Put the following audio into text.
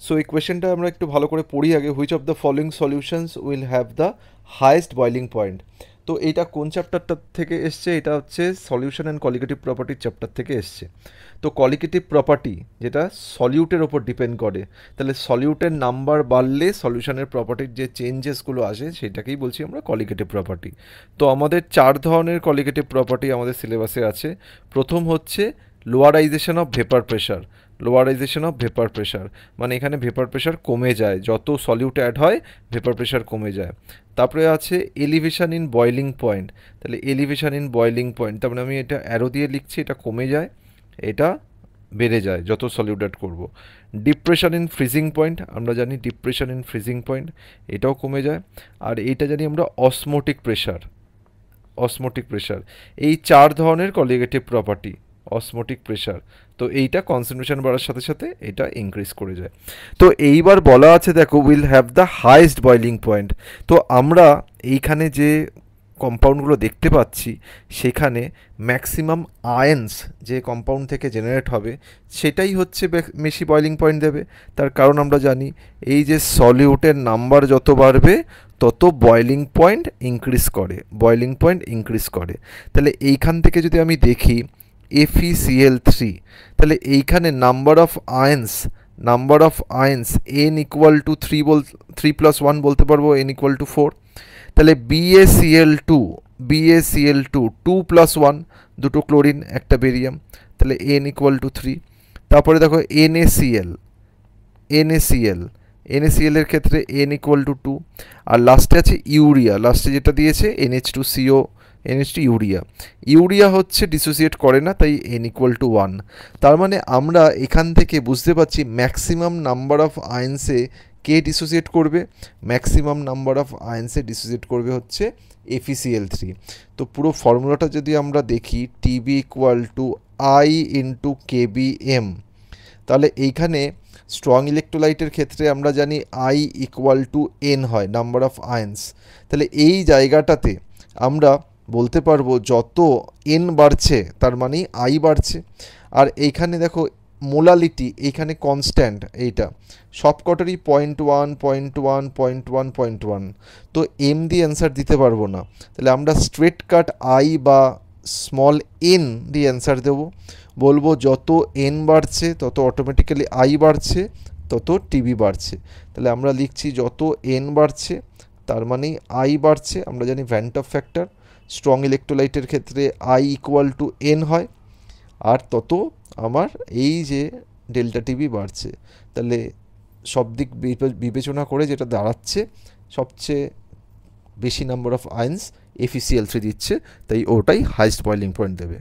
So এই কোয়েশ্চেনটা আমরা একটু ভালো করে পড়ি আগে। Which of the following solutions will have the highest boiling point. তো এইটা কোন চ্যাপ্টারটা থেকে এসছে? এটা হচ্ছে সলিউশন অ্যান্ড কলিগেটিভ প্রপার্টির চ্যাপ্টার থেকে এসছে। তো কলিগেটিভ প্রপার্টি যেটা সলিউটের ওপর ডিপেন্ড করে, তাহলে সলিউটের নাম্বার বাড়লে সলিউশনের প্রপার্টির যে চেঞ্জেসগুলো আসে সেটাকেই বলছি আমরা কলিগেটিভ প্রপার্টি। তো আমাদের 4 ধরনের কলিগেটিভ প্রপার্টি আমাদের সিলেবাসে আছে। প্রথম হচ্ছে lowerization of vapour pressure. Lowerization of vapour pressure মানে এখানে ভেপার প্রেশার কমে যায়, যত সলিউট অ্যাড হয় ভেপার প্রেশার কমে যায়। তারপরে আছে এলিভেশন ইন বয়লিং পয়েন্ট। তাহলে এলিভেশন ইন বয়লিং পয়েন্ট তার মানে আমি এটা অ্যারো দিয়ে লিখছি, এটা কমে যায়, এটা বেড়ে যায় যত সলিউট অ্যাড করবো। ডিপ্রেশন ইন ফ্রিজিং পয়েন্ট, আমরা জানি ডিপ্রেশন ইন ফ্রিজিং পয়েন্ট, এটাও কমে যায়। আর এইটা জানি আমরা অসমোটিক প্রেশার। অসমোটিক প্রেশার এই 4 ধরনের কলিগেটিভ প্রপার্টি। অসমোটিক প্রেশার, তো এইটা কনসেন্ট্রেশন বাড়ার সাথে সাথে এটা ইনক্রিজ করে যায়। তো এইবার বলা আছে দেখো will have the highest boiling point. তো আমরা এইখানে যে কম্পাউন্ডগুলো দেখতে পাচ্ছি সেখানে ম্যাক্সিমাম আয়ন্স যে কম্পাউন্ড থেকে জেনারেট হবে সেটাই হচ্ছে বেশি বয়লিং পয়েন্ট দেবে। তার কারণ আমরা জানি এই যে সলিউটের নাম্বার যত বাড়বে তত বয়লিং পয়েন্ট ইনক্রিজ করে, বয়লিং পয়েন্ট ইনক্রিজ করে। তাহলে এইখান থেকে যদি আমি দেখি FeCl3, তাহলে এইখানে number of আয়ন্স n equal to 3+1 বলতে পারবো, n ইকুয়াল টু 4। তাহলে BaCl2 2+1, দুটো ক্লোরিন একটা বেরিয়াম, তাহলে n ইকুয়াল টু 3। তারপরে দেখো NaCl এর ক্ষেত্রে n ইকুয়াল টু 2। আর লাস্টে আছে ইউরিয়া, লাস্টে যেটা দিয়েছে NH2CO NH2 ইউরিয়া হচ্ছে ডিসোসিয়েট করে না, তাই n ইকুয়াল টু 1। তার মানে আমরা এখান থেকে বুঝতে পারছি ম্যাক্সিমাম নাম্বার অফ আয়ন্সে কে ডিসোসিয়েট করবে, ম্যাক্সিমাম নাম্বার অফ আয়ন্সে ডিসোসিয়েট করবে হচ্ছে FeCl3। তো পুরো ফর্মুলাটা যদি আমরা দেখি TB equal to I into KBM, তাহলে এইখানে স্ট্রং ইলেকট্রোলাইটের ক্ষেত্রে আমরা জানি I ইকুয়াল টু N হয়, নাম্বার অফ আয়ন্স। তাহলে এই জায়গাটাতে আমরা বলতে পারবো যত N বাড়ছে তার মানে I বাড়ছে। আর এইখানে দেখো মোলালিটি এইখানে কনস্ট্যান্ট, এইটা সবকটারই 0.1 তো M দিয়ে অ্যান্সার দিতে পারবো না, তাহলে আমরা স্ট্রেট কাট I বা স্মল n দিয়ে অ্যান্সার দেবো। বলবো যত n বাড়ছে তত অটোমেটিক্যালি I বাড়ছে, তত TB বাড়ছে। তাহলে আমরা লিখছি যত n বাড়ছে তার মানে I বাড়ছে। আমরা জানি ভ্যান্ট অফ ফ্যাক্টর স্ট্রং ইলেকট্রোলাইটের ক্ষেত্রে I ইকুয়াল টু n হয়, আর তত আমার এই যে ডেল্টা TB বাড়ছে। তাহলে সব দিক বিবেচনা করে যেটা দাঁড়াচ্ছে সবচেয়ে বেশি নাম্বার অফ আয়ন্স FeCl3 দিচ্ছে, তাই ওটাই হাইয়েস্ট বয়লিং পয়েন্ট দেবে।